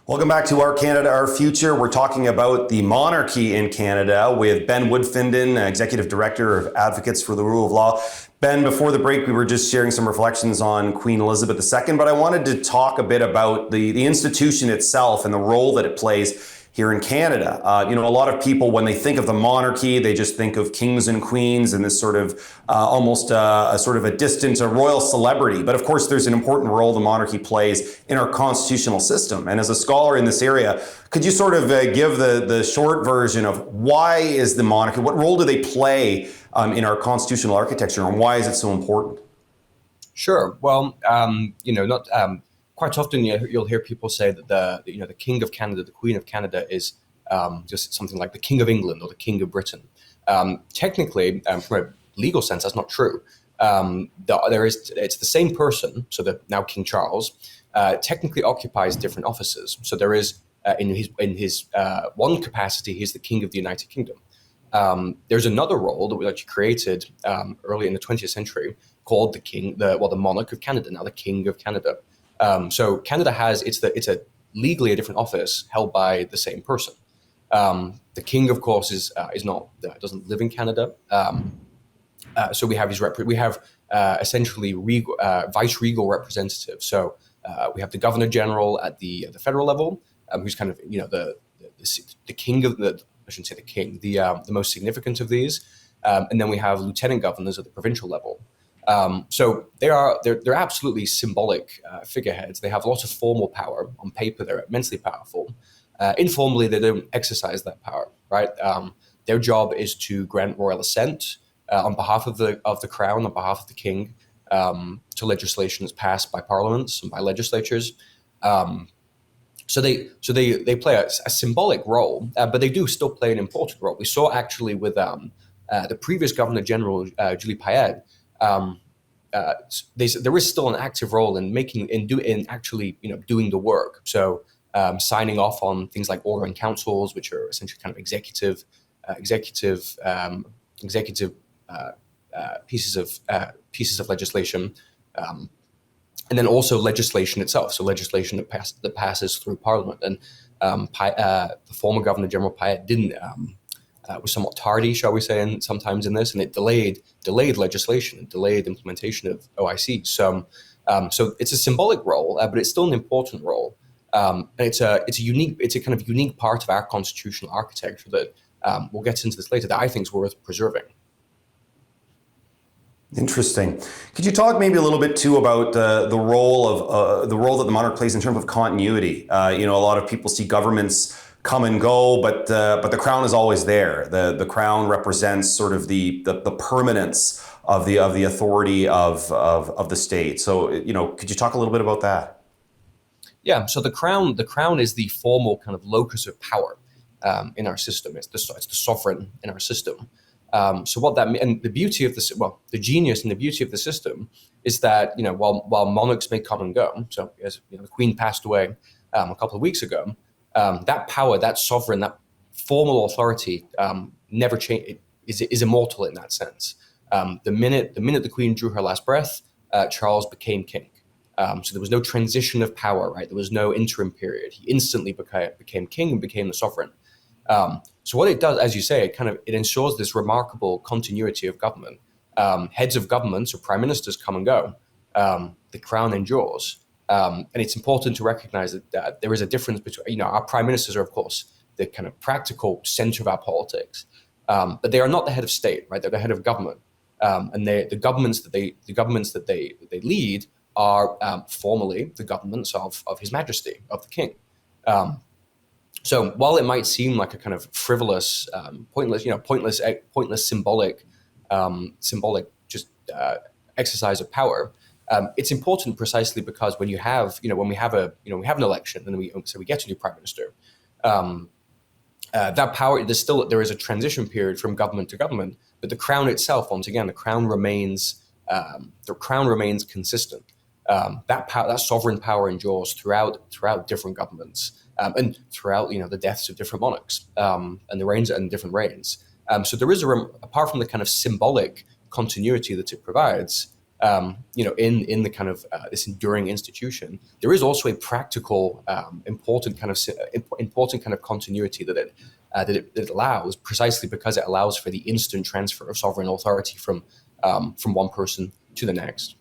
Welcome back to Our Canada, Our Future. We're talking about the monarchy in Canada with Ben Woodfinden, Executive Director of Advocates for the Rule of Law. Ben, before the break, we were just sharing some reflections on Queen Elizabeth II, but I wanted to talk a bit about the institution itself and the role that it plays here in Canada. A lot of people, when they think of the monarchy, they just think of kings and queens and this sort of almost a sort of a distant, a royal celebrity. But of course, there's an important role the monarchy plays in our constitutional system. And as a scholar in this area, could you sort of give the short version of why is the monarchy, what role do they play in our constitutional architecture, and why is it so important? Sure. Well, not quite often you'll hear people say that the King of Canada, the Queen of Canada, is just something like the King of England or the King of Britain. Technically, from a legal sense, that's not true. It's the same person. So that now King Charles technically occupies different offices. So there is in his one capacity, he's the King of the United Kingdom. There's another role that was actually created early in the 20th century called the Monarch of Canada, now the King of Canada. So Canada it's a legally a different office held by the same person. The King, of course, is not doesn't live in Canada. So we have essentially vice regal representatives. So we have the Governor General at the federal level, who's kind of the king of the. I shouldn't say the king, the most significant of these, and then we have lieutenant governors at the provincial level. So they're absolutely symbolic figureheads. They have lots of formal power. On paper, they're immensely powerful. Informally, they don't exercise that power, right? Their job is to grant royal assent on behalf of the crown, on behalf of the king, to legislation that's passed by parliaments and by legislatures. So they play a symbolic role, but they do still play an important role. We saw actually with the previous Governor General, Julie Payette, there is still an active role in actually doing the work. So signing off on things like ordering councils, which are essentially kind of executive pieces of legislation. And then also legislation itself, so legislation that passes through Parliament. And the former Governor General Payette was somewhat tardy, shall we say, sometimes in this, and it delayed legislation and delayed implementation of OIC. So it's a symbolic role, but it's still an important role. And it's a kind of unique part of our constitutional architecture that we'll get into this later, that I think is worth preserving. Interesting. Could you talk maybe a little bit too about the role that the monarch plays in terms of continuity? A lot of people see governments come and go, but the crown is always there. The crown represents sort of the permanence of the authority of the state. So could you talk a little bit about that? Yeah. So the crown is the formal kind of locus of power in our system. It's the sovereign in our system. So what that means, and the beauty of the genius and the beauty of the system is that while monarchs may come and go, so as the Queen passed away a couple of weeks ago, that power, that sovereign, that formal authority never change. Is immortal in that sense. The minute the Queen drew her last breath, Charles became king. So there was no transition of power, right? There was no interim period. He instantly became king and became the sovereign. So what it does, as you say, it ensures this remarkable continuity of government. Heads of governments or prime ministers come and go. The crown endures. And it's important to recognize that there is a difference between, our prime ministers are, of course, the kind of practical center of our politics. But they are not the head of state, right? They're the head of government. And the governments that they lead are formally the governments of His Majesty, of the King. So while it might seem like a kind of frivolous, pointless symbolic just exercise of power, it's important precisely because when we have an election and we get a new prime minister, that power, there is a transition period from government to government, but the crown itself, once again, the crown remains consistent. That sovereign power endures throughout different governments. And throughout, the deaths of different monarchs and the reigns and different reigns. So there is apart from the kind of symbolic continuity that it provides, in the kind of this enduring institution, there is also a practical, important kind of continuity that it allows, precisely because it allows for the instant transfer of sovereign authority from one person to the next.